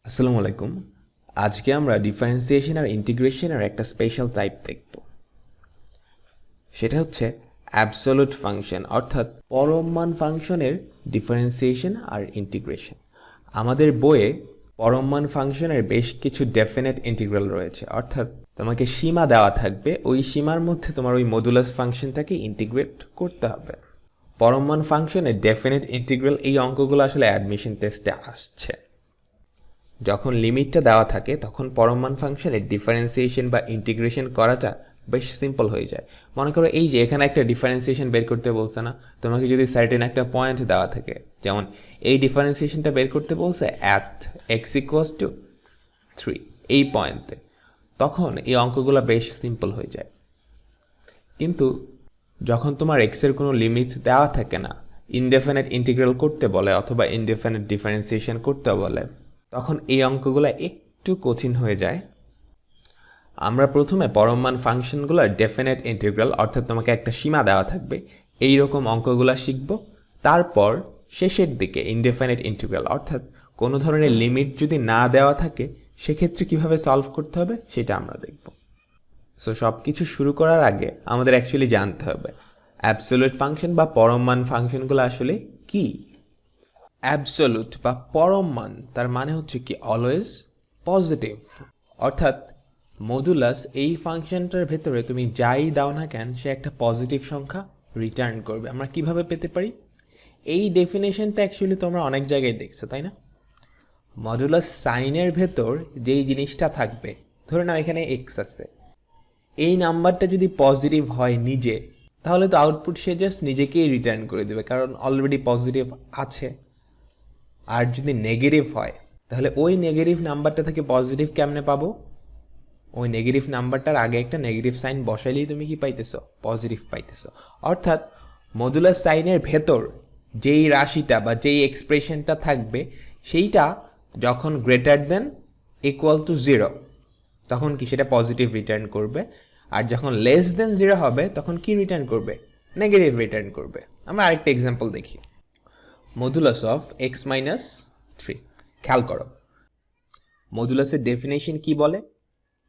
আসসালামু আলাইকুম। আজকে আমরা ডিফারেন্সিয়েশন আর ইন্টিগ্রেশনের একটা স্পেশাল টাইপ দেখব। সেটা হচ্ছে অ্যাবসোলুট ফাংশন, অর্থাৎ পরম মান ফাংশনের ডিফারেন্সিয়েশন আর ইন্টিগ্রেশন। আমাদের বইয়ে পরম মান ফাংশনের বেশ কিছু ডেফিনেট ইন্টিগ্রাল রয়েছে, অর্থাৎ তোমাকে সীমা দেওয়া থাকবে, ওই সীমার মধ্যে তোমার ওই মডুলাস ফাংশনটাকে ইন্টিগ্রেট করতে হবে। পরম মান ফাংশনের ডেফিনেট ইন্টিগ্রাল এই অঙ্কগুলো আসলে অ্যাডমিশন টেস্টে আসছে। যখন লিমিটটা দেওয়া থাকে তখন পরম মান ফাংশনের ডিফারেন্সিয়েশন বা ইন্টিগ্রেশন করাটা বেশ সিম্পল হয়ে যায়। মনে করো এই যে এখানে একটা ডিফারেন্সিয়েশন বের করতে বলছে না, তোমাকে যদি সার্টেন একটা পয়েন্ট দেওয়া থাকে, যেমন এই ডিফারেন্সিয়েশনটা বের করতে বলছে অ্যাট এক্স ইকুয়ালস টু 3 এই পয়েন্টে, তখন এই অঙ্কগুলো বেশ সিম্পল হয়ে যায়। কিন্তু যখন তোমার এক্সের কোনো লিমিট দেওয়া থাকে না, ইনডেফিনিট ইন্টিগ্রাল করতে বলে অথবা ইনডেফিনিট ডিফারেন্সিয়েশন করতে বলে, তখন এই অঙ্কগুলো একটু কঠিন হয়ে যায়। আমরা প্রথমে পরম মান ফাংশনগুলোর ডেফিনিট ইন্টিগ্রাল, অর্থাৎ তোমাকে একটা সীমা দেওয়া থাকবে, এই রকম অঙ্কগুলো শিখব। তারপর শেষের দিকে ইনডেফিনিট ইন্টিগ্রাল, অর্থাৎ কোনো ধরনের লিমিট যদি না দেওয়া থাকে সেক্ষেত্রে কিভাবে সলভ করতে হবে সেটা আমরা দেখব। সো সব কিছু শুরু করার আগে আমাদের অ্যাকচুয়ালি জানতে হবে অ্যাবসোলিউট ফাংশন বা পরম মান ফাংশনগুলো আসলে কি। অ্যাবসোলুট বা পরম মান তার মানে হচ্ছে কি অলওয়েজ পজিটিভ, অর্থাৎ মডুলাস এই ফাংশনটার ভেতরে তুমি যাই দাও না কেন সে একটা পজিটিভ সংখ্যা রিটার্ন করবে। আমরা কিভাবে পেতে পারি? এই ডেফিনেশনটা অ্যাকচুয়ালি তোমরা অনেক জায়গায় দেখছো, তাই না? মডুলাস সাইনের ভেতর যেই জিনিসটা থাকবে, ধরে নাও এখানে এক্স আছে, এই নাম্বারটা যদি পজিটিভ হয় নিজে, তাহলে তো আউটপুট সে জাস্ট নিজেকেই রিটার্ন করে দেবে, কারণ অলরেডি পজিটিভ আছে। আর যদি নেগেটিভ হয় তাহলে ওই নেগেটিভ নাম্বারটা থেকে পজিটিভ কেমনে পাবো? ওই নেগেটিভ নাম্বারটার আগে একটা নেগেটিভ সাইন বসাইলেই তুমি কি পাইতেছো? পজিটিভ পাইতেছো। অর্থাৎ মডুলাস সাইনের ভেতর যেই রাশিটা বা যেই এক্সপ্রেশনটা থাকবে সেইটা যখন গ্রেটার দেন ইকুয়াল টু 0 তখন কি সেটা পজিটিভ রিটার্ন করবে, আর যখন লেস দেন 0 হবে তখন কি রিটার্ন করবে? নেগেটিভ রিটার্ন করবে। আমরা আরেকটা এক্সাম্পল দেখি। Modulus of x minus 3। খেয়াল করো মডুলাসের ডেফিনেশন কি বলে?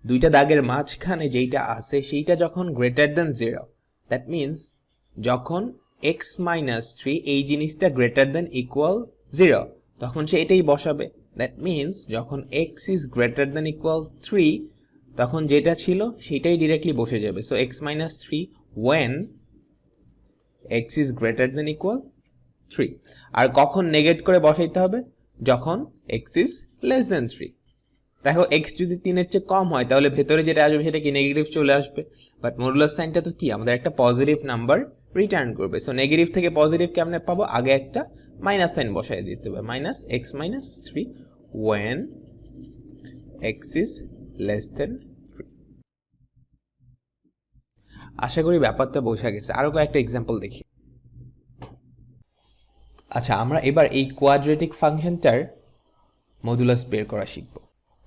দুইটা দাগের মাঝখানে যেইটা আছে সেইটা যখন গ্রেটার দেন 0, দ্যাট মিনস যখন এক্স মাইনাস 3 এই জিনিসটা গ্রেটার দেন ইকুয়াল 0 তখন সে এটাই বসাবে। দ্যাট মিনস যখন x is greater than equal 3 তখন যেটা ছিল সেইটাই ডিরেক্টলি বসে যাবে। So x minus 3 when x is greater than equal 3। আর কখন নেগেট করে বসাইতে হবে? যখন এক্স ইজ লেস দেন 3। দেখো এক্স যদি 3-এর চেয়ে কম হয় তাহলে ভেতরে যেটা আসবে সেটা কি নেগেটিভ চলে আসবে, বাট মডুলাস সাইনটা তো কি আমাদের একটা পজিটিভ নাম্বার রিটার্ন করবে। সো নেগেটিভ থেকে পজিটিভ কেমনে পাবো? আগে একটা মাইনাস সাইন বসাই দিতে হবে, minus x minus 3 when x is less than 3। আশা করি ব্যাপারটা বোঝা গেছে। আরো কয়েকটা এক্সাম্পল দেখি। আচ্ছা, আমরা এবার এই কোয়াড্রেটিক ফাংশনটার মডুলাস বের করা শিখব।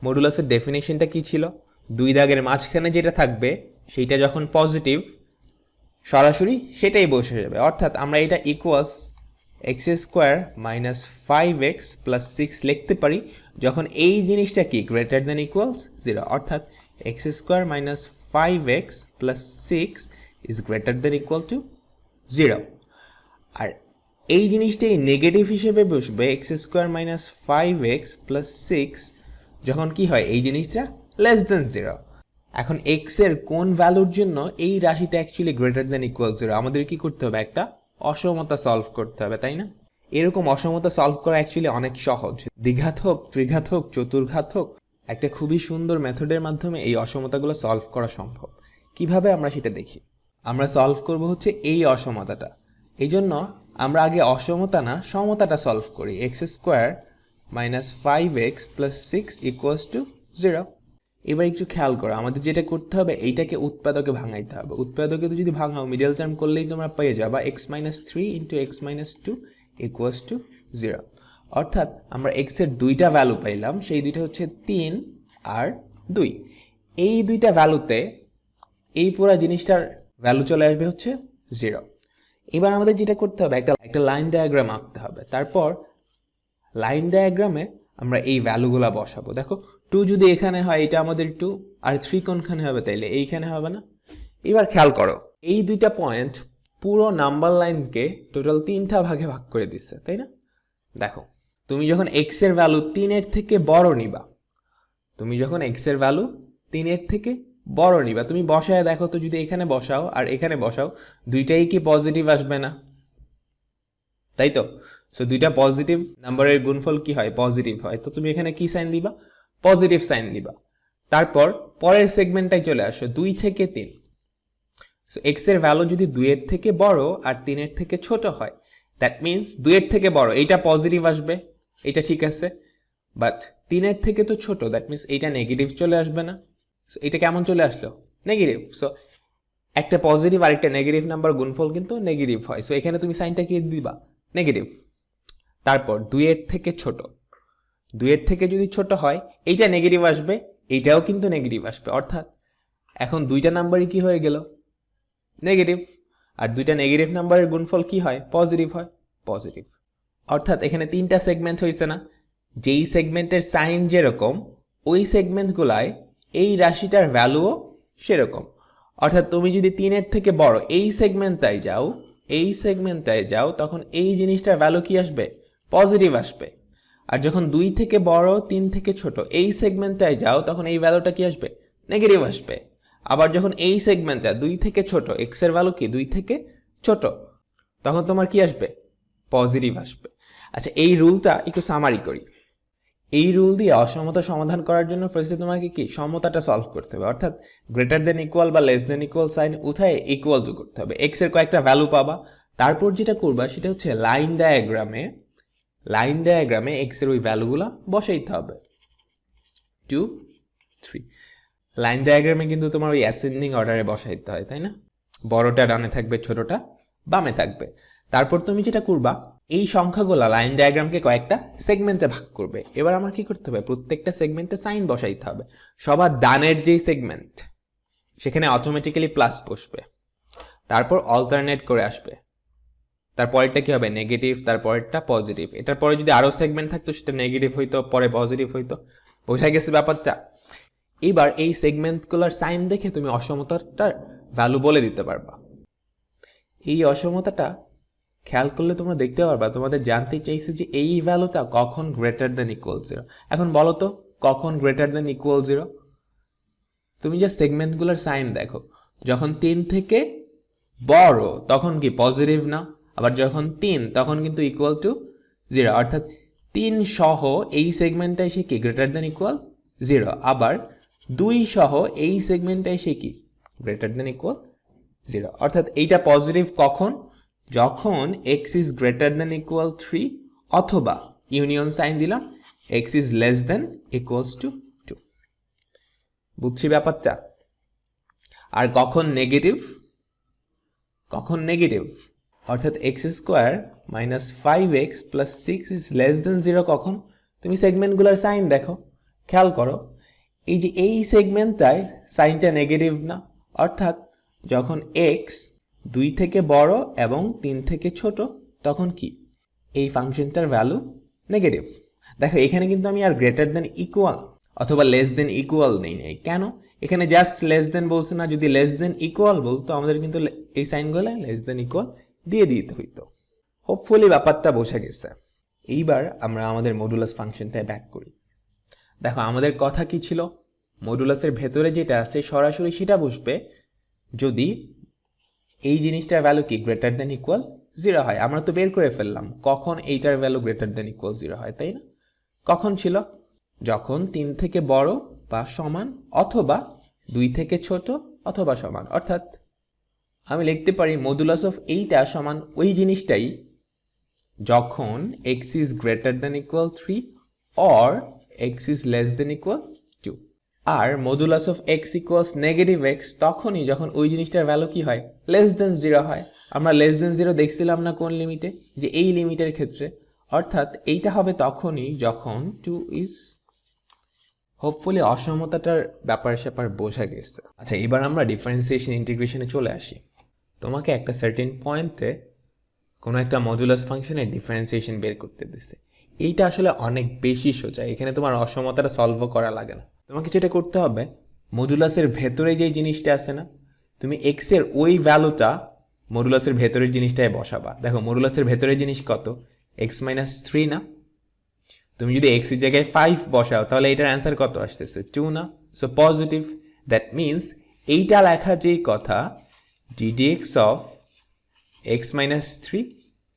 মডুলাসের ডেফিনেশনটা কি ছিল? দুই দাগের মাঝখানে যেটা থাকবে সেইটা যখন পজিটিভ সরাসরি সেটাই বসে যাবে। অর্থাৎ আমরা এটা equals x square minus 5x plus 6 লিখতে পারি যখন এই জিনিসটা কি গ্রেটার দেন ইকুয়ালস 0, অর্থাৎ x square minus 5x plus 6 is greater than equal two 0। আর এই জিনিসটাই নেগেটিভ হিসেবে বসবে x square minus 5x plus 6 যখন কি হয় এই জিনিসটা লেস দেন 0। এখন এক্স এর কোন ভ্যালুর জন্য এই রাশিটা অ্যাকচুয়ালি গ্রেটার দেন ইকুয়াল 0? আমাদের কি করতে হবে? একটা অসমতা সলভ করতে হবে, তাই না? এরকম অসমতা সলভ করা অ্যাকচুয়ালি অনেক সহজ। দ্বিঘাত হোক, ত্রিঘাত হোক, চতুর্ঘাত হোক, একটা খুবই সুন্দর মেথডের মাধ্যমে এই অসমতাগুলো সলভ করা সম্ভব। কিভাবে আমরা সেটা দেখি। আমরা সলভ করব হচ্ছে এই অসমতাটা। এই জন্য আমরা আগে অসমতা না সমতাটা সলভ করি। X square minus 5x plus 6 equals to 0। এবার একটু খেয়াল করো, আমাদের যেটা করতে হবে এইটাকে উৎপাদকে ভাঙাইতে হবে। উৎপাদকে তো যদি ভাঙাও মিডল টার্ম করলেই তোমরা পেয়ে যাবা x minus 3 into x minus 2 equals to 0। অর্থাৎ আমরা এক্স এর দুইটা ভ্যালু পাইলাম, সেই দুইটা হচ্ছে 3 আর 2। এই দুইটা ভ্যালুতে এই পুরো জিনিসটার ভ্যালু চলে আসবে হচ্ছে 0। এবার আমাদের যেটা করতে হবে একটা লাইন ডায়াগ্রাম আঁকতে হবে। তারপর লাইন ডায়াগ্রামে আমরা এই ভ্যালুগুলা বসাবো। দেখো 2 যদি এখানে হয় এটা আমাদের 2, আর 3 কোনখানে হবে তাইলে এইখানে হবে না? এবার খেয়াল করো, এই দুইটা পয়েন্ট পুরো নাম্বার লাইনকে টোটাল 3টা ভাগে ভাগ করে দিচ্ছে, তাই না? দেখো তুমি যখন এক্স এর ভ্যালু 3-এর থেকে বড় নিবা, তুমি যখন এক্স এর ভ্যালু 3-এর থেকে বড় নিবা, তুমি বসায় দেখো তো, যদি এখানে বসাও আর এখানে বসাও দুইটাই কি পজিটিভ আসবে না? তাই তো? সো দুইটা পজিটিভ নাম্বারের গুণফল কি হয়? পজিটিভ হয়। তো তুমি এখানে কি সাইন দিবা? পজিটিভ সাইন দিবা। তারপর পরের সেগমেন্টটাই চলে আসো, 2 থেকে 3। সো এক্স এর ভ্যালু যদি 2-এর থেকে বড় আর 3-এর থেকে ছোট হয়, দ্যাট মিনস 2-এর থেকে বড় এইটা পজিটিভ আসবে, এটা ঠিক আছে, বাট 3-এর থেকে তো ছোট, দ্যাট মিনস এইটা নেগেটিভ চলে আসবে না? সো এটা কেমন চলে আসলো? নেগেটিভ। সো একটা পজিটিভ আর একটা নেগেটিভ নাম্বার গুণফল কিন্তু নেগেটিভ হয়। সো এখানে তুমি সাইনটা কি দিবা? নেগেটিভ। তারপর 2-এর থেকে ছোট, 2-এর থেকে যদি ছোট হয় এইটা নেগেটিভ আসবে, এইটাও কিন্তু নেগেটিভ আসবে, অর্থাৎ এখন দুইটা নাম্বারই কি হয়ে গেল? নেগেটিভ। আর দুইটা নেগেটিভ নাম্বারের গুণফল কি হয়? পজিটিভ হয়, পজিটিভ। অর্থাৎ এখানে 3টা সেগমেন্ট হয়েছে না? যেই সেগমেন্টের সাইন যেরকম ওই সেগমেন্টগুলায় এই রাশিটার ভ্যালুও সেরকম। অর্থাৎ তুমি যদি 3-এর থেকে বড় এই সেগমেন্টটায় যাও, এই সেগমেন্টটায় যাও, তখন এই জিনিসটার ভ্যালু কি আসবে? পজিটিভ আসবে। আর যখন 2 থেকে বড় 3 থেকে ছোট এই সেগমেন্টটায় যাও, তখন এই ভ্যালুটা কি আসবে? নেগেটিভ আসবে। আবার যখন এই সেগমেন্টটা 2 থেকে ছোট, এক্স এর ভ্যালু কি 2 থেকে ছোট, তখন তোমার কি আসবে? পজিটিভ আসবে। আচ্ছা, এই রুলটা একটু সামারি করি। এই রুল দিয়ে অসমতা সমাধান করার জন্য ফার্স্টে তোমাকে কি সমতাটা সলভ করতে হবে, অর্থাৎ গ্রেটার দেন ইকুয়াল বা লেস দেন ইকুয়াল সাইন উঠায় ইকুয়াল টু করতে হবে। এক্স এর কয়েকটা ভ্যালু পাবা, তারপর যেটা করবা সেটা হচ্ছে লাইন ডায়াগ্রামে এক্স এর ওই ভ্যালুগুলা বসাইতে হবে। 2, 3 লাইন ডায়াগ্রামে কিন্তু তোমার ওই অ্যাসেন্ডিং অর্ডারে বসাইতে হয়, তাই না? বড়টা ডানে থাকবে, ছোটটা বামে থাকবে। তারপর তুমি যেটা করবা, এই সংখ্যাগুলো লাইন ডায়াগ্রামকে কয়েকটা সেগমেন্টে ভাগ করবে। এবার আমার কি করতে হবে? প্রত্যেকটা সেগমেন্টে সাইন বসাইতে হবে। সবার ডানের যেই সেগমেন্ট সেখানে অটোমেটিক্যালি প্লাস বসবে, তারপর অল্টারনেট করে আসবে। তারপরেরটা কি হবে? নেগেটিভ, তারপরেরটা পজিটিভ। এটার পরে যদি আরও সেগমেন্ট থাকতো সেটা নেগেটিভ হইতো, পরে পজিটিভ হইতো। বোঝা গেছে ব্যাপারটা? এবার এই সেগমেন্টগুলোর সাইন দেখে তুমি অসমতাটার ভ্যালু বলে দিতে পারবা। এই অসমতাটা খেয়াল করলে তোমরা দেখতে পারবা, তোমাদের জানতে চাইছে যে এই ভ্যালুটা কখন গ্রেটার দেন ইকুয়াল 0। এখন বলো তো কখন গ্রেটার দেন ইকুয়াল 0? তুমি যে সেগমেন্টগুলোর সাইন দেখো, যখন 3 থেকে বড় তখন কি পজিটিভ না? আবার যখন 3 তখন কিন্তু ইকুয়াল টু 0, অর্থাৎ 3 সহ এই সেগমেন্টটা এসে কি গ্রেটার দেন ইকুয়াল 0। আবার 2 সহ এই সেগমেন্টটা এসে কি গ্রেটার দেন ইকুয়াল 0। অর্থাৎ এইটা পজিটিভ কখন? যখন x is greater than equal 3 অথবা ইউনিয়ন সাইন দিলাম x is less then equals two 2। বুঝছি ব্যাপারটা? আর কখন নেগেটিভ? অর্থাৎ x square minus 5x plus 6 is less than 0 কখন? তুমি সেগমেন্টগুলোর সাইন দেখো, খেয়াল করো, এই যে এই সেগমেন্টটায় সাইনটা নেগেটিভ না, অর্থাৎ যখন x 2 থেকে বড় এবং 3 থেকে ছোট তখন কি এই ফাংশনটার ভ্যালু নেগেটিভ। দেখো এখানে কিন্তু আমি আর গ্রেটার দেন ইকুয়াল অথবা লেস দেন ইকুয়াল নেই। কেন? এখানে জাস্ট লেস দেন বলছে না। যদি লেস দেন ইকুয়াল বলতো আমাদের কিন্তু এই সাইনগুলো লেস দেন ইকুয়াল দিয়ে দিতে হইতো। হোপফুলি ব্যাপারটা বোঝা গেছে। এইবার আমরা আমাদের মডুলাস ফাংশনটায় ব্যাক করি। দেখো আমাদের কথা কি ছিল? মডুলাসের ভেতরে যেটা আছে সরাসরি সেটা বসবে যদি এই জিনিসটার ভ্যালু কি গ্রেটার দেন ইকুয়াল 0 হয়। আমরা তো বের করে ফেললাম কখন এইটার ভ্যালু গ্রেটার দেন ইকুয়াল 0 হয়, তাই না? কখন ছিল? যখন 3 থেকে বড় বা সমান অথবা 2 থেকে ছোট অথবা সমান। অর্থাৎ আমি লিখতে পারি মডুলাস অফ এইটা সমান ওই জিনিসটাই যখন x is greater than equal 3 or x is less than equal 2। আর modulus of x equals negative x তখনই যখন ওই জিনিসটার ভ্যালু কি হয়? লেস দেন 0 হয়। আমরা লেস দেন 0 দেখছিলাম না কোন লিমিটে? যে এই লিমিটের ক্ষেত্রে। অর্থাৎ এইটা হবে তখনই যখন 2 ইজ। হোপফুলি অসমতাটার ব্যাপার বোঝা গেছে। আচ্ছা, এবার আমরা ডিফারেন্সিয়েশন ইন্টিগ্রেশনে চলে আসি। তোমাকে একটা সার্টেন পয়েন্টে কোনো একটা মডুলাস ফাংশনের ডিফারেন্সিয়েশন বের করতে দিছে। এইটা আসলে অনেক বেশি সোজা, এখানে তোমার অসমতাটা সলভও করা লাগে না। তোমাকে যেটা করতে হবে, মডুলাসের ভেতরে যেই জিনিসটা আছে না, তুমি এক্স এর ওই ভ্যালুটা মডুলাসের ভেতরের জিনিসটায় বসাবা। দেখো মডুলাসের ভেতরের জিনিস কত, এক্স মাইনাস 3 না? তুমি যদি এক্স এর জায়গায় 5 বসাও তাহলে এটার অ্যান্সার কত আসতেছে, 2 না? So positive. দ্যাট মিনস এইটা লেখা যেই কথা ddx of x minus 3,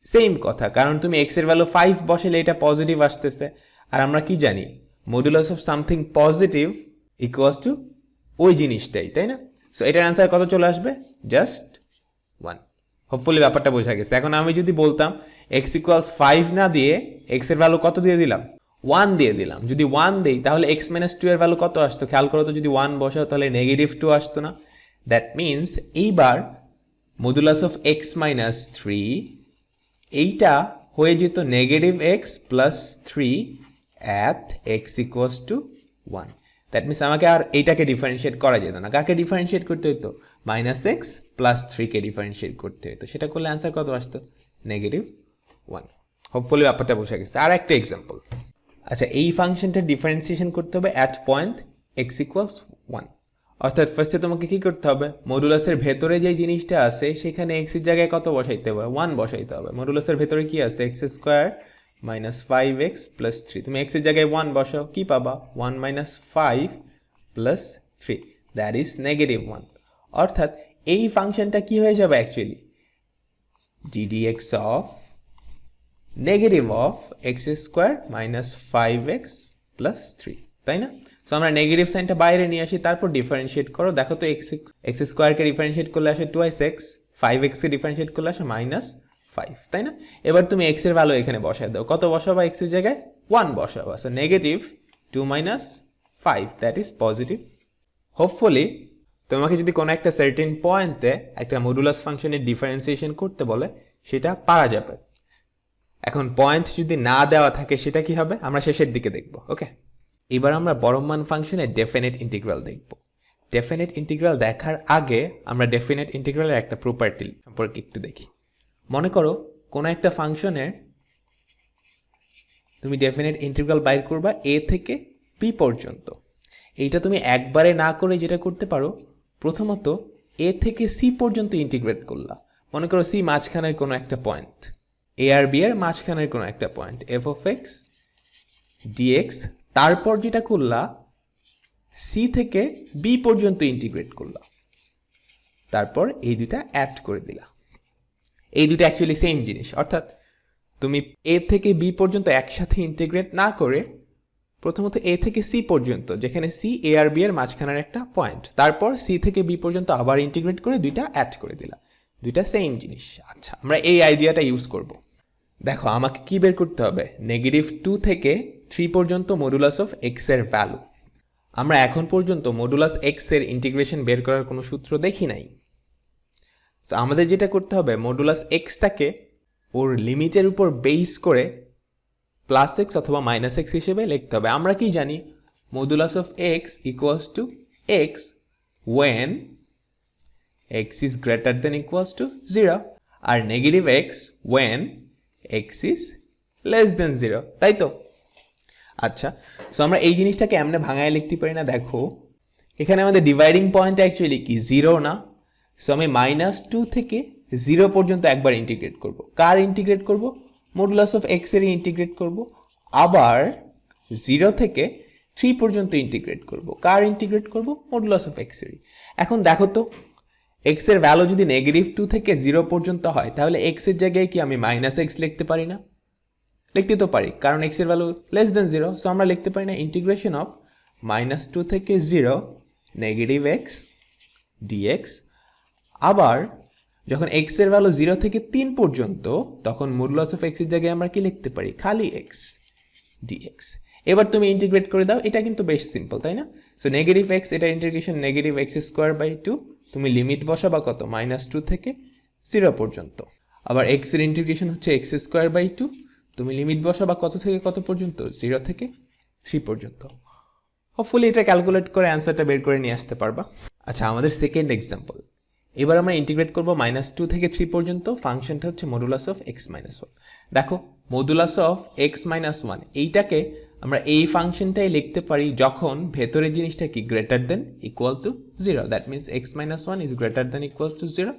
same কথা, কারণ তুমি এক্স এর ভ্যালু 5 বসালে এটা পজিটিভ আসতেছে। আর আমরা কি জানি, modulus of something positive equals to ওই জিনিসটাই, তাই না? সো এটার অ্যান্সার কত চলে আসবে, জাস্ট 1। হোপফুলি ব্যাপারটা বোঝা গেছে। এখন আমি যদি বলতাম এক্স ইকুয়ালস 5 না দিয়ে এক্স এর ভ্যালু কত দিয়ে দিলাম, 1 দিয়ে দিলাম, যদি 1 দেই তাহলে এক্স মাইনাস 2 এর ভ্যালু কত আসতো, খেয়াল করো তো, যদি 1 বসাও তাহলে নেগেটিভ 2 আসতো না? দ্যাট মিনস এইবার মডুলাস অফ এক্স মাইনাস 3 এইটা হয়ে যেত negative x plus 3 at x equals two 1। That means আমাকে আর এইটাকে ডিফারেন্সিয়েট করা যেত না। কাকে ডিফারেন্সিয়েট করতে হতো, মাইনাস এক্স প্লাস 3কে ডিফারেন্সিয়েট করতে হতো। সেটা করলে অ্যান্সার কত আসতো, নেগেটিভ 1। হোপফুলি ব্যাপারটা বোঝা গেছে। আর একটা এক্সাম্পল। আচ্ছা, এই ফাংশনটা ডিফারেন্সিয়েশন করতে হবে অ্যাট পয়েন্ট এক্স ইকুয়ালস 1। অর্থাৎ ফার্স্টে তোমাকে কি করতে হবে, মডুলাসের ভেতরে যে জিনিসটা আছে সেখানে এক্স এর জায়গায় কত বসাইতে হবে, 1 বসাইতে হবে। মডুলাসের ভেতরে কি আছে, x square minus 5x plus 3। তুমি এক্স এর জায়গায় 1 বসাও, কি পাবা, 1 minus 5 plus 3, that is negative 1। অর্থাৎ এই ফাংশনটা কি হয়ে যাবে actually, ddx of negative of x square minus 5x plus 3, তাই না? সো আমরা নেগেটিভ সাইনটা বাইরে নিয়ে আসি, তারপর ডিফারেন্সিয়েট করো। দেখো তো এক্স স্কোয়ারকে ডিফারেন্সিয়েট করলে আসে 2x, 5xকে ডিফারেন্সিয়েট করলে আসে মাইনাস 5, তাই না? এবার তুমি এক্স এর ভ্যালু এখানে বসায় দাও, কত বসাবা, এক্স এর জায়গায় 1 বসাবা। So negative 2 minus 5, that is positive. Hopefully তোমাকে যদি কোনো একটা সার্টেন পয়েন্টে একটা মডুলাস ফাংশনের ডিফারেন্সিয়েশন করতে বলে সেটা পারা যাবে। এখন পয়েন্ট যদি না দেওয়া থাকে সেটা কি হবে, আমরা শেষের দিকে দেখব। ওকে, এবার আমরা বড় মান ফাংশনের ডেফিনেট ইন্টিগ্রাল দেখব। ডেফিনেট ইন্টিগ্রাল দেখার আগে আমরা ডেফিনেট ইন্টিগ্রালের একটা প্রপার্টি সম্পর্কে একটু দেখি। মনে করো কোনো একটা ফাংশনের তুমি ডেফিনেট ইন্টিগ্রাল বাইর করবা এ থেকে পি পর্যন্ত। এইটা তুমি একবারে না করে যেটা করতে পারো, প্রথমত এ থেকে সি পর্যন্ত ইন্টিগ্রেট করলা। মনে করো সি মাঝখানের কোনো একটা পয়েন্ট, এ আর বি এর মাঝখানের কোনো একটা point, f of x dx. তারপর যেটা করলা, সি থেকে বি পর্যন্ত ইন্টিগ্রেট করলা, তারপর এই দুটা অ্যাড করে দিলা। এই দুটো অ্যাকচুয়ালি সেম জিনিস। অর্থাৎ তুমি এ থেকে বি পর্যন্ত একসাথে ইন্টিগ্রেট না করে প্রথমত এ থেকে সি পর্যন্ত, যেখানে সি এ আর বি এর মাঝখানের একটা পয়েন্ট, তারপর সি থেকে বি পর্যন্ত আবার ইন্টিগ্রেট করে দুইটা অ্যাড করে দিলা। দুইটা সেম জিনিস। আচ্ছা, আমরা এই আইডিয়াটা ইউজ করব। দেখো আমাকে কি বের করতে হবে, নেগেটিভ 2 থেকে 3 পর্যন্ত মডুলাস অফ এক্স এর ভ্যালু। আমরা এখন পর্যন্ত মডুলাস এক্স এর ইন্টিগ্রেশন বের করার কোনো সূত্র দেখি নাই। সো আমাদের যেটা করতে হবে, মডুলাস এক্সটাকে ওর লিমিটের উপর বেস করে প্লাস এক্স অথবা মাইনাস এক্স হিসেবে লিখতে হবে। আমরা কি জানি, modulus of x equals to x when x is greater than equals to 0, আর negative x when x is less than 0, তাই তো? আচ্ছা, সো আমরা এই জিনিসটাকে এমনি ভাঙায় লিখতে পারি না। দেখো এখানে আমাদের ডিভাইডিং পয়েন্ট অ্যাকচুয়ালি কি, 0 না? সো আমি -2 থেকে 0 পর্যন্ত একবার ইন্টিগ্রেট করব। কার ইন্টিগ্রেট করব, মডুলাস অফ এক্স এর ইন্টিগ্রেট করব। আবার 0 থেকে 3 পর্যন্ত ইন্টিগ্রেট করব। কার ইন্টিগ্রেট করব, মডুলাস অফ এক্স এর। এখন দেখো তো, এক্স এর ভ্যালু যদি -2 থেকে 0 পর্যন্ত হয় তাহলে এক্স এর জায়গায় কি আমি -x লিখতে পারি না? লিখতে তো পারি, কারণ এক্স এর ভ্যালু লেস দেন 0। সো আমরা লিখতে পারি না ইন্টিগ্রেশন অফ -2 থেকে 0 নেগেটিভ এক্স ডিএক্স। আবার যখন এক্স এর ভ্যালু 0 থেকে 3 পর্যন্ত, তখন মডুলাস অফ এক্স এর জায়গায় আমরা কি লিখতে পারি, খালি এক্স ডিএক্স। এবার তুমি ইন্টিগ্রেট করে দাও, এটা কিন্তু বেশ সিম্পল, তাই না? সো নেগেটিভ এক্স, এটা integration negative x square by 2, তুমি লিমিট বসাবা কত, -2 থেকে 0 পর্যন্ত। আবার এক্স এর ইন্টিগ্রেশন হচ্ছে এক্স স্কোয়ার বাই 2, তুমি লিমিট বসাবা কত থেকে কত পর্যন্ত, 0 থেকে 3 পর্যন্ত। হোপফুলি এটা ক্যালকুলেট করে অ্যান্সারটা বের করে নিয়ে আসতে পারবা। আচ্ছা, আমাদের সেকেন্ড এক্সাম্পল। এবার আমরা ইন্টিগ্রেট করব -2 থেকে 3 পর্যন্ত। ফাংশনটা হচ্ছে মডুলাস অফ এক্স মাইনাস 1। দেখো modulus of x minus one, এইটাকে আমরা এই ফাংশনটাই লিখতে পারি যখন ভেতরের জিনিসটা কি greater than equal to zero. That means x minus one is greater than equal to zero,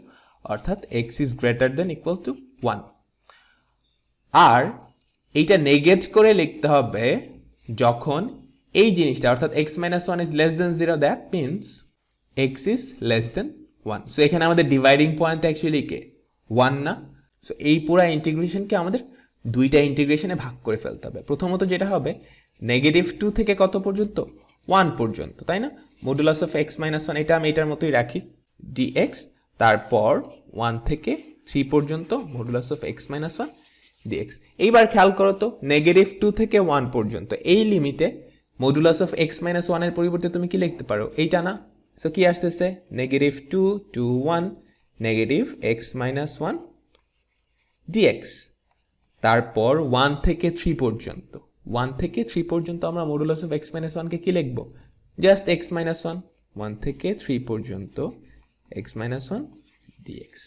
অর্থাৎ x is greater than equal to one. আর এইটা নেগেট করে লিখতে হবে যখন এই জিনিসটা অর্থাৎ x minus one is less than zero, that means x is less than one. So এখানে আমাদের ডিভাইডিং পয়েন্ট অ্যাকচুয়ালি কে ওয়ান না। সো এই পুরো ইন্টিগ্রেশনকে আমাদের দুইটা ইন্টিগ্রেশনে ভাগ করে ফেলতে হবে। প্রথমত যেটা হবে নেগেটিভ টু থেকে কত পর্যন্ত, ওয়ান পর্যন্ত, তাই না? Modulus of x minus one, এটা আমি এটার মতোই রাখি ডিএক্স, তারপর ওয়ান থেকে থ্রি পর্যন্ত modulus of x minus one dx. এইবার খেয়াল করো তো নেগেটিভ টু থেকে ওয়ান পর্যন্ত এই লিমিটে মডুলাস অফ এক্স মাইনাস ওয়ানের পরিবর্তে তুমি কি লিখতে পারো, এইটা না? সো কি আসতেছে negative two to one negative x minus one dx. তারপর ওয়ান থেকে থ্রি পর্যন্ত, ওয়ান থেকে থ্রি পর্যন্ত আমরা মডুলাস অফ এক্স মাইনাস ওয়ানকে কি লিখবো, just x minus one, one থেকে থ্রি পর্যন্ত এক্স মাইনাস ওয়ান ডিএক্স।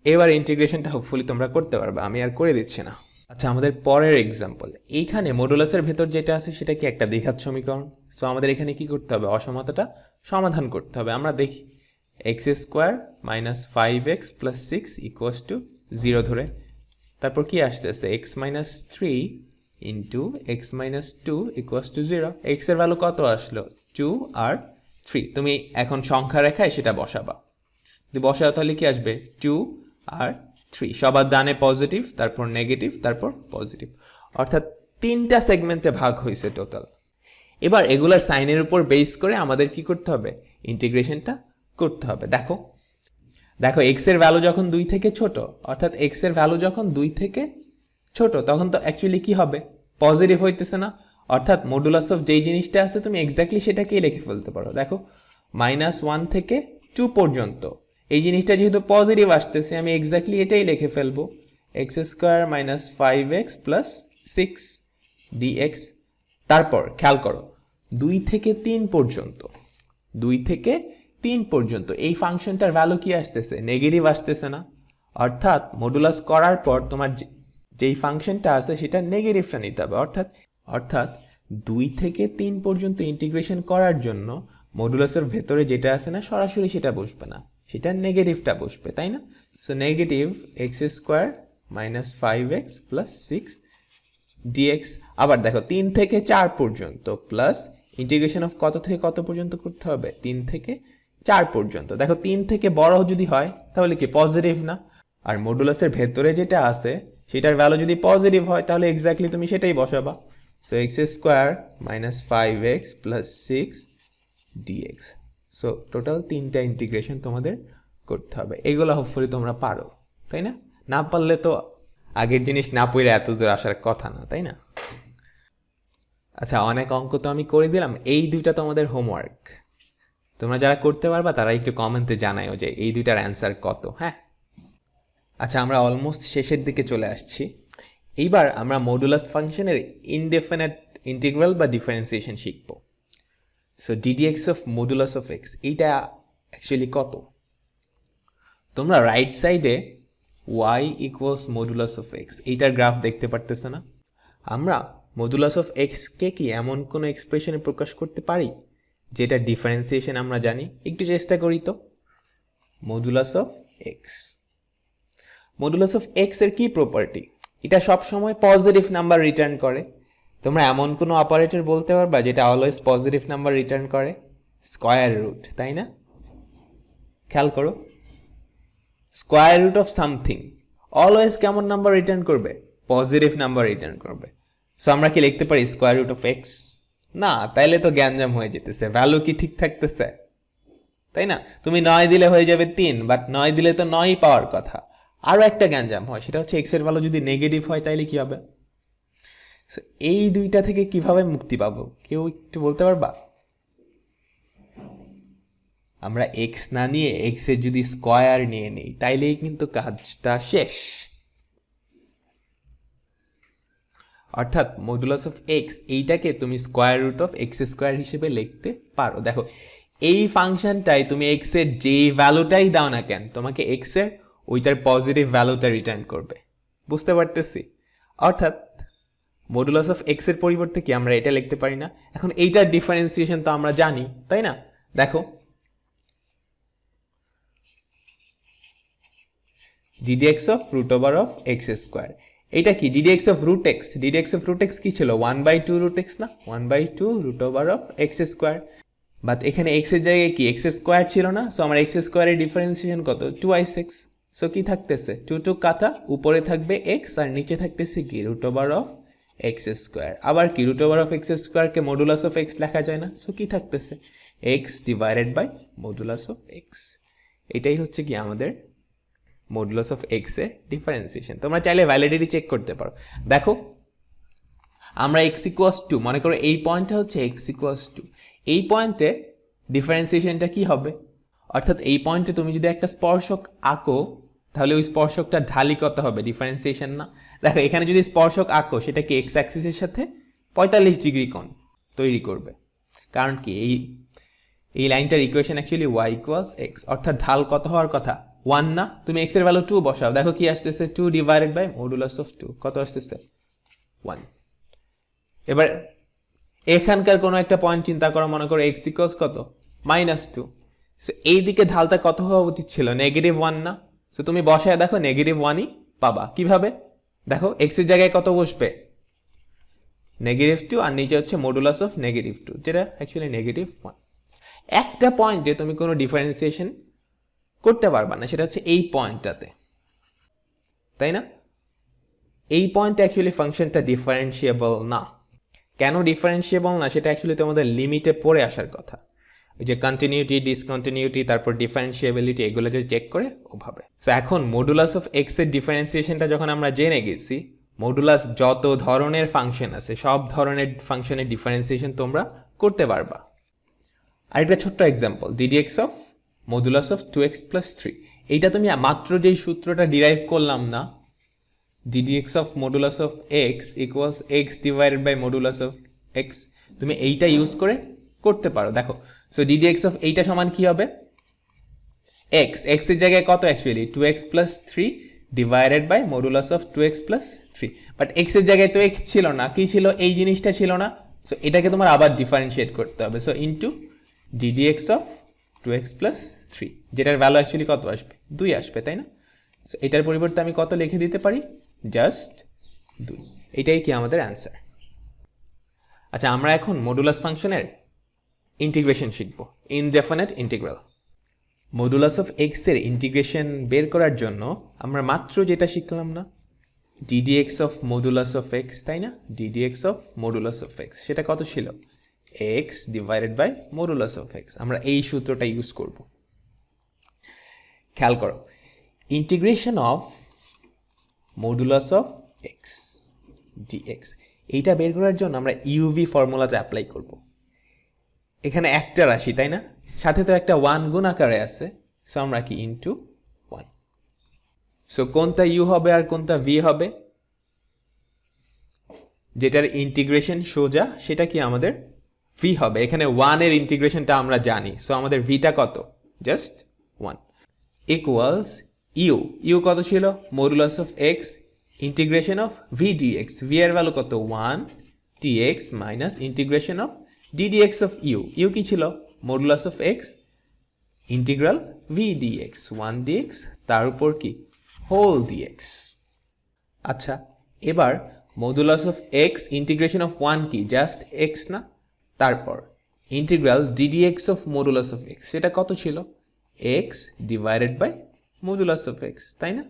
এবার ইন্টিগ্রেশনটা হোপফুলি তোমরা করতে পারবে, আমি আর করে দিচ্ছি না। আচ্ছা, আমাদের পরের এক্সাম্পল, এইখানে মডুলাসের ভেতর যেটা আছে সেটা কি একটা দ্বিঘাত সমীকরণ। সো আমাদের এখানে কি করতে হবে, অসমতাটা সমাধান করতে হবে। আমরা দেখি x square minus five x plus six equals to zero ধরে, তারপর কি আসতেছে x minus three into x minus two equals to zero. X এর ভ্যালু কত আসলো, টু আর থ্রি। তুমি এখন সংখ্যা রেখায় সেটা বসাবা, যদি বসাও তাহলে কি আসবে, টু আর থ্রি। সবার ডানে পজিটিভ, তারপর নেগেটিভ, তারপর পজিটিভ, অর্থাৎ তিনটা সেগমেন্টে ভাগ হয়েছে টোটাল। এবার এগুলার সাইনের উপর বেস করে আমাদের কি করতে হবে, ইন্টিগ্রেশনটা করতে হবে। দেখো দেখো এক্স এর ভ্যালু যখন দুই থেকে ছোট, অর্থাৎ এক্স এর ভ্যালু যখন দুই থেকে ছোট, তখন তো অ্যাকচুয়ালি কি হবে, পজিটিভ হইতেছে না। অর্থাৎ মডুলাস অফ যেই জিনিসটা আছে তুমি এক্স্যাক্টলি সেটাকেই লিখে ফেলতে পারো। দেখো মাইনাস ওয়ান থেকে টু পর্যন্ত এই জিনিসটা যেহেতু পজিটিভ আসতেছে, আমি এক্স্যাক্টলি এটাই লিখে ফেলবো, x square minus five x plus six dx. তারপর খেয়াল করো দুই থেকে তিন পর্যন্ত, দুই থেকে তিন পর্যন্ত এই ফাংশনটার ভ্যালু কি আসতেছে, নেগেটিভ আসতেছে না। অর্থাৎ মডুলাস করার পর তোমার যেই ফাংশনটা আছে সেটা নেগেটিভটা নিতে হবে। অর্থাৎ দুই থেকে তিন পর্যন্ত ইন্টিগ্রেশন করার জন্য মডুলাসের ভেতরে যেটা আছে না সরাসরি সেটা বসবে না, সেটা নেগেটিভটা বসবে, তাই না? So negative x square minus five x plus six dx. আবার দেখো তিন থেকে চার পর্যন্ত প্লাস ইন্টিগ্রেশন অফ কত থেকে কত পর্যন্ত করতে হবে, তিন থেকে চার পর্যন্ত। দেখো তিন থেকে বড় যদি হয় তাহলে কি পজিটিভ না, আর মডুলাসের ভেতরে যেটা আছে সেটার ভ্যালু যদি পজিটিভ হয় তাহলে এক্স্যাক্টলি তুমি সেটাই বসাবা। So x square minus five x plus six dx. So total তিনটা ইন্টিগ্রেশন তোমাদের করতে হবে। এগুলো হোপফুলি তোমরা পারো, তাই না? না পারলে তো আগের জিনিস না পড়ে এত দূর আসার কথা না, তাই না? আচ্ছা, অনেক অঙ্ক তো আমি করে দিলাম, এই দুইটা তোমাদের হোমওয়ার্ক। তোমরা যারা করতে পারবা তারা একটু কমেন্টে জানাও যে এই দুইটার অ্যান্সার কত। হ্যাঁ, আচ্ছা, আমরা অলমোস্ট শেষের দিকে চলে আসছি। এইবার আমরা মডুলাস ফাংশনের ইনডেফিনিট ইন্টিগ্রাল বা ডিফারেন্সিয়েশন শিখব। So d dx of modulus of x, এইটা অ্যাকচুয়ালি কত? তোমরা রাইট সাইডে y equals modulus of x এইটার গ্রাফ দেখতে পারতেছো না? আমরা মডুলাস অফ এক্সকে কি এমন কোনো এক্সপ্রেশনে প্রকাশ করতে পারি যেটা ডিফারেন্সিয়েশন আমরা জানি? একটু চেষ্টা করি তো। Modulus of x, modulus of x এর কি প্রপার্টি? এটা সব সময় পজিটিভ নাম্বার রিটার্ন করে। তোমরা এমন কোনো অপারেটর বলতে পারবা যেটা অলওয়েজ পজিটিভ নাম্বার রিটার্ন করে? স্কয়ার রুট, তাই না? খেয়াল করো, square root of something always কেমন নাম্বার রিটার্ন করবে? পজিটিভ নাম্বার রিটার্ন করবে। সো আমরা কি লিখতে পারি স্কয়ার রুট অফ এক্স? না, তাইলে তো গ্যাঞ্জাম হয়ে যেতেছে, ভ্যালু কি ঠিক থাকতেছে, তাই না? তুমি 9 দিলে হয়ে যাবে 3, বাট 9 দিলে তো 9 পাওয়ার কথা। আরও একটা গ্যাঞ্জাম হয়, সেটা হচ্ছে এক্স এর ভ্যালু যদি নেগেটিভ হয় তাইলে কি হবে? এই দুইটা থেকে কিভাবে মুক্তি পাবো কেউ একটু বলতে পারবা? আমরা এক্স না নিয়ে এক্স এর যদি স্কয়ার নিয়ে নিই তাইলেই কিন্তু কাজটা শেষ। অর্থাৎ মডুলাস অফ এক্স এইটাকে তুমি square root of x square হিসেবে লিখতে পারো। দেখো এই ফাংশনটাই তুমি এক্স এর যে ভ্যালুটাই দাও না কেন, তোমাকে এক্স এর ওইটার পজিটিভ ভ্যালুটা রিটার্ন করবে। বুঝতে পারতেছি? অর্থাৎ মডুলাস অফ এক্স এর পরিবর্তে কি আমরা এটা লিখতে পারি না? এখন এইটার ডিফারেন্সিয়েশন তো আমরা জানি, তাই না? দেখো ddx of root over of x square, এইটা কি ddx of root x, ddx of root x কি ছিল 1/2 রুট এক্স না, 1/2 root over of x square. But এখানে এক্স এর জায়গায় কি এক্স স্কোয়ার ছিল না, সো আমার এক্স স্কোয়ারের ডিফারেন্সিয়েশন কত 2i6, সো কি থাকতেছে 2 কাটা, উপরে থাকবে এক্স আর নিচে থাকতেছে কি root over of x square. আবার কি রুট ওভার অফ এক্স স্কোয়ারকে মডুলাস অফ এক্স লেখা যায় না, সো কি থাকতেছে x divided by modulus of x. এটাই হচ্ছে কি আমাদের মডুলাস অফ এক্স এর ডিফারেন্সিয়েশন। তোমরা চাইলে ভ্যালিডিটি চেক করতে পারো। দেখো আমরা এক্স ইকুয়ালস টু, মনে করো এই পয়েন্টটা হচ্ছে এক্স ইকুয়ালস টু, এই পয়েন্টে ডিফারেন্সিয়েশনটা কি হবে, অর্থাৎ এই পয়েন্টে তুমি যদি একটা স্পর্শক আঁকো তাহলে ওই স্পর্শকটা ঢালি কত হবে, ডিফারেন্সিয়েশন না। দেখো এখানে যদি স্পর্শক আঁকো সেটা কি এক্স অ্যাক্সিসের সাথে 45 ডিগ্রি কোণ তৈরি করবে, কারণ কি এই লাইনটার equation actually y equals x, অর্থাৎ ঢাল কত হওয়ার কথা 1 না, তুমি এক্স এর ভ্যালু 2 বসাও, দেখো কি আসতেছে 2 ডিভাইডেড বাই মডুলাস অফ 2 কত আসতেছে 1। এবার এখানকার কোনো একটা পয়েন্ট চিন্তা করো, মনে করো এক্স ইকুয়ালস কত -2, সো এই দিকে ঢালটা কত হওয়া উচিত ছিল -1 না, সো তুমি বসায় দেখো -1ই পাবা। কিভাবে দেখো এক্স এর জায়গায় কত বসবে -2 আর নিচে হচ্ছে মডুলাস অফ -2 যেটা অ্যাকচুয়ালি -1। একটা পয়েন্টে তুমি কোনো ডিফারেন্সিয়েশন করতে পারবা না, সেটা হচ্ছে এই পয়েন্টটাতে, তাই না? এই পয়েন্টে অ্যাকচুয়ালি ফাংশনটা ডিফারেন্সিয়েবল না। কেন ডিফারেন্সিয়েবল না সেটা অ্যাকচুয়ালি তোমাদের লিমিটে পড়ে আসার কথা, ওই যে কন্টিনিউটি, ডিসকন্টিনিউটি, তারপর ডিফারেন্সিয়েবিলিটি, এগুলো যে চেক করে ওভাবে। সো এখন মডুলাস অফ এক্স এর ডিফারেন্সিয়েশনটা যখন আমরা জেনে গেছি, মডুলাস যত ধরনের ফাংশন আছে সব ধরনের ফাংশনের ডিফারেন্সিয়েশন তোমরা করতে পারবা। আরেকটা ছোট্ট example, ddx of modulus of 2x plus 3, এইটা তুমি মাত্র যেই সূত্রটা ডিরাইভ করলাম না, ddx of modulus of x equals x divided by modulus of x, তুমি এইটা ইউজ করে করতে পারো। দেখো সো ddx অফ এইটা সমান কি হবে x, x এর জায়গায় কত actually 2x plus 3 divided by modulus of 2x plus 3, but x এর জায়গায় তো x ছিল না, কি ছিল এই জিনিসটা ছিল না, সো এটাকে তোমার আবার ডিফারেন্সিয়েট করতে হবে, so into ddx of 2x plus 3, যেটার ভ্যালু অ্যাকচুয়ালি কত আসবে 2 আসবে, তাই না? সো এটার পরিবর্তে আমি কত লিখে দিতে পারি জাস্ট 2, এটাই কি আমাদের অ্যান্সার। আচ্ছা আমরা এখন মডুলাস ফাংশনের ইন্টিগ্রেশন শিখব, indefinite integral. Modulus of x এর ইন্টিগ্রেশন বের করার জন্য আমরা মাত্র যেটা শিখলাম না, ddx of modulus of x, তাই না? ddx of modulus of x সেটা কত ছিল x divided by modulus of x, আমরা এই সূত্রটা ইউজ করব। খেয়াল করো, integration of modulus of x dx, এইটা বের করার জন্য আমরা ইউভি ফর্মুলাটা অ্যাপ্লাই করব। এখানে একটা রাশি, তাই না? সাথে তো একটা 1 গুণ আকারে আছে, সো আমরা কি ইনটু 1, সো কোনটা ইউ হবে আর কোনটা ভি হবে, যেটার ইন্টিগ্রেশন সোজা সেটা কি আমাদের ভি হবে। এখানে 1 এর ইন্টিগ্রেশনটা আমরা জানি, সো আমাদের ভিটা কত জাস্ট 1 ইকুয়ালস ইউ কত ছিল modulus of x integration of v dx, v এর ভ্যালু কত 1 dx minus integration of ddx of u কি ছিল modulus of x integral v dx 1 dx তার উপর কি হোল dx। আচ্ছা এবার modulus of x integration of 1 কি জাস্ট এক্স না, তারপর integral ddx of modulus of x সেটা কত ছিল x divided by modulus of x, তাই না?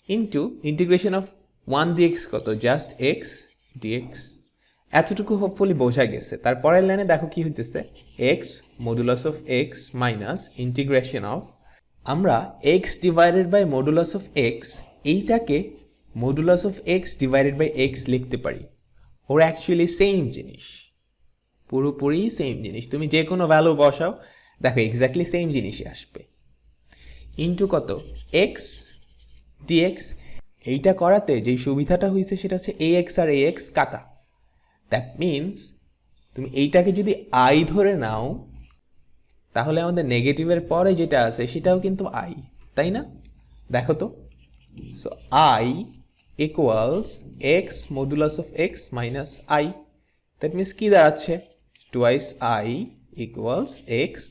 ইন্টু ইন্টিগ্রেশন অফ 1 dx কত জাস্ট এক্স ডিএক্স। এতটুকু হোপফুলি বোঝা গেছে। তারপরের লাইনে দেখো কি হইতেছে x modulus of x minus integration of, আমরা x divided by modulus of x এইটাকে modulus of x divided by x লিখতে পারি, ওর অ্যাকচুয়ালি সেম জিনিস, পুরোপুরি সেম জিনিস, তুমি যে কোনো ভ্যালু বসাও দেখো এক্স্যাক্টলি সেম জিনিসই আসবে। ইন্টু কত এক্স ডিএক্স, এইটা করাতে যেই সুবিধাটা হয়েছে সেটা হচ্ছে ax আর ax কাটা, দ্যাট মিনস তুমি এইটাকে যদি আই ধরে নাও তাহলে আমাদের নেগেটিভের পরে যেটা আছে সেটাও কিন্তু আই, তাই না? দেখো তো, so I equals x modulus of x minus I. That means কি দাঁড়াচ্ছে, twice I equals x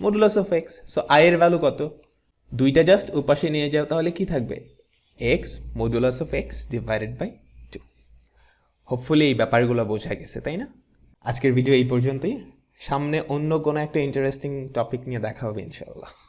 modulus of x. So I এর ভ্যালু কত, দুইটা জাস্ট উপাশে নিয়ে যাও, তাহলে কি থাকবে, x modulus of x divided by 2। Hopefully এই ব্যাপারগুলো বোঝা গেছে, তাই না? আজকের ভিডিও এই পর্যন্তই। সামনে অন্য কোনো একটা ইন্টারেস্টিং টপিক নিয়ে দেখা হবে ইনশাল্লাহ।